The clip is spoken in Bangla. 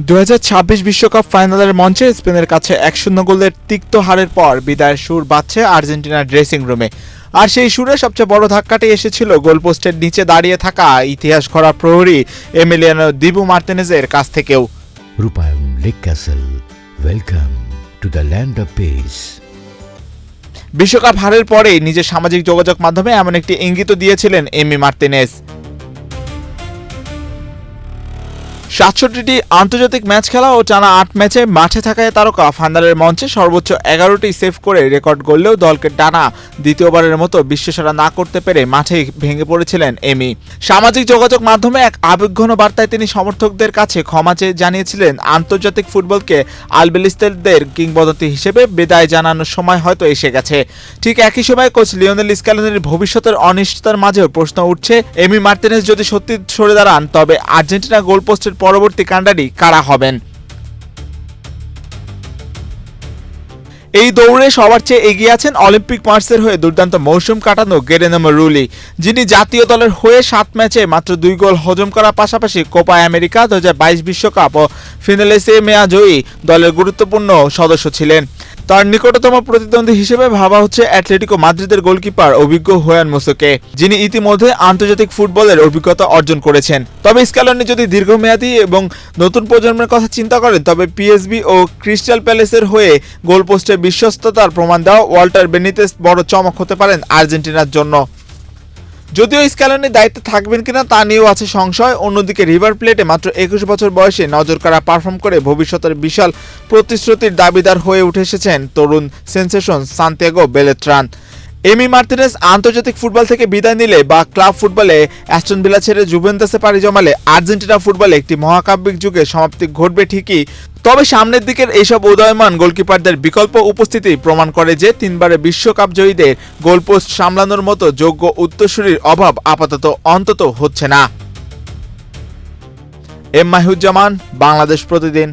2026 বিশ্বকাপ ফাইনালের মঞ্চে স্পেনের কাছে 1-0 গোলের তিক্ত হারের পর বিদায়ের সুর বাজছে আর্জেন্টিনার ড্রেসিং রুমে। আর সেই সুরে সবচেয়ে বড় ধাক্কাটি এসেছিল গোলপোস্টের নিচে দাঁড়িয়ে থাকা ইতিহাস গড়া প্রহরী এমিলিয়ানো দিবু মার্তিনেজের কাছ থেকেও। রূপায়ণ lake castle, welcome to the land of piece. বিশ্বকাপ হারের পরেই নিজের সামাজিক যোগাযোগ মাধ্যমে এমন একটি ইঙ্গিত দিয়েছিলেন এমি মার্তিনেজ। 67টি আন্তর্জাতিক ম্যাচ খেলা ও টানা 8 ম্যাচে মাঠে থাকা তারকা ফাইনালের মঞ্চে সর্বোচ্চ 11টি সেভ করে রেকর্ড গড়লেও দলকে টানা দ্বিতীয়বারের মতো বিশ্বসেরা না করতে পেরে মাঠে ভেঙে পড়েছিলেন এমি। সামাজিক যোগাযোগ মাধ্যমে এক আবেগঘন বার্তায় তিনি সমর্থকদের কাছে ক্ষমা চেয়ে জানিয়েছিলেন, আন্তর্জাতিক ফুটবলকে আলবেলিস্তেদের কিংবদন্তি হিসেবে বিদায় জানানোর সময় হয়তো এসে গেছে। ঠিক একই সময় কোচ লিওনেল স্ক্যালোনির ভবিষ্যতের অনিশ্চয়তার মাঝেও প্রশ্ন উঠছে, এমি মার্তিনেজ যদি সত্যি সরে দাঁড়ান তবে আর্জেন্টিনা গোলপোস্টের পরবর্তী কাণ্ডারি কারা হবেন? এই দৌড়ে সবার চেয়ে এগিয়ে আছেন অলিম্পিক মার্সের হয়ে দুর্দান্ত মৌসুম কাটানো গেরেনামো রুলি, যিনি জাতীয় দলের হয়ে 7 ম্যাচে মাত্র 2 গোল হজম করার পাশাপাশি কোপা আমেরিকা 2022 বিশ্বকাপ ও ফিনালে সেমিয়া জয়ী দলের গুরুত্বপূর্ণ সদস্য ছিলেন। তার নিকটতম প্রতিদ্বন্দ্বী হিসেবে ভাবা হচ্ছে অ্যাটলেটিকো মাদ্রিদের গোলকিপার অভিজ্ঞ হুয়ান মুসোকে, যিনি ইতিমধ্যে আন্তর্জাতিক ফুটবলের অভিজ্ঞতা অর্জন করেছেন। তবে স্ক্যালোনি যদি দীর্ঘমেয়াদী এবং নতুন প্রজন্মের কথা চিন্তা করেন তবে পিএসবি ও ক্রিস্টাল প্যালেসের হয়ে গোলপোস্টে বিশ্বস্ততার প্রমাণ দেওয়া ওয়াল্টার বেনিতেস বড় চমক হতে পারেন আর্জেন্টিনার জন্য। যদিও স্ক্যালোনি দায়িত্বে থাকবেন কিনা তা নিয়েও আছে সংশয়। অন্যদিকে রিভার প্লেটে মাত্র 21 বছর বয়সে নজরকাড়া পারফর্ম করে ভবিষ্যতের বিশাল প্রতিশ্রুতির দাবিদার হয়ে উঠে এসেছেন তরুণ সেন্সেশন সান্তিয়াগো বেলেট্রান। এমি মার্তিনেজ আন্তর্জাতিক ফুটবল থেকে বিদায় নিলে বা ক্লাব ফুটবলে অ্যাস্টন ভিলা ছেড়ে জুভেন্টাসে পাড়ি জমালে আর্জেন্টিনা ফুটবলে একটি মহাকাব্যিক যুগের সমাপ্তি ঘটবে ঠিকই, তবে সামনের দিকের এইসব উদয়মান গোলকিপারদের বিকল্প উপস্থিতি প্রমাণ করে যে 3বারের বিশ্বকাপ জয়ীদের গোলপোস্ট সামলানোর মতো যোগ্য উত্তরসূরির অভাব আপাতত অন্তত হচ্ছে না। এম মাহিউজ্জামান, বাংলাদেশ প্রতিদিন।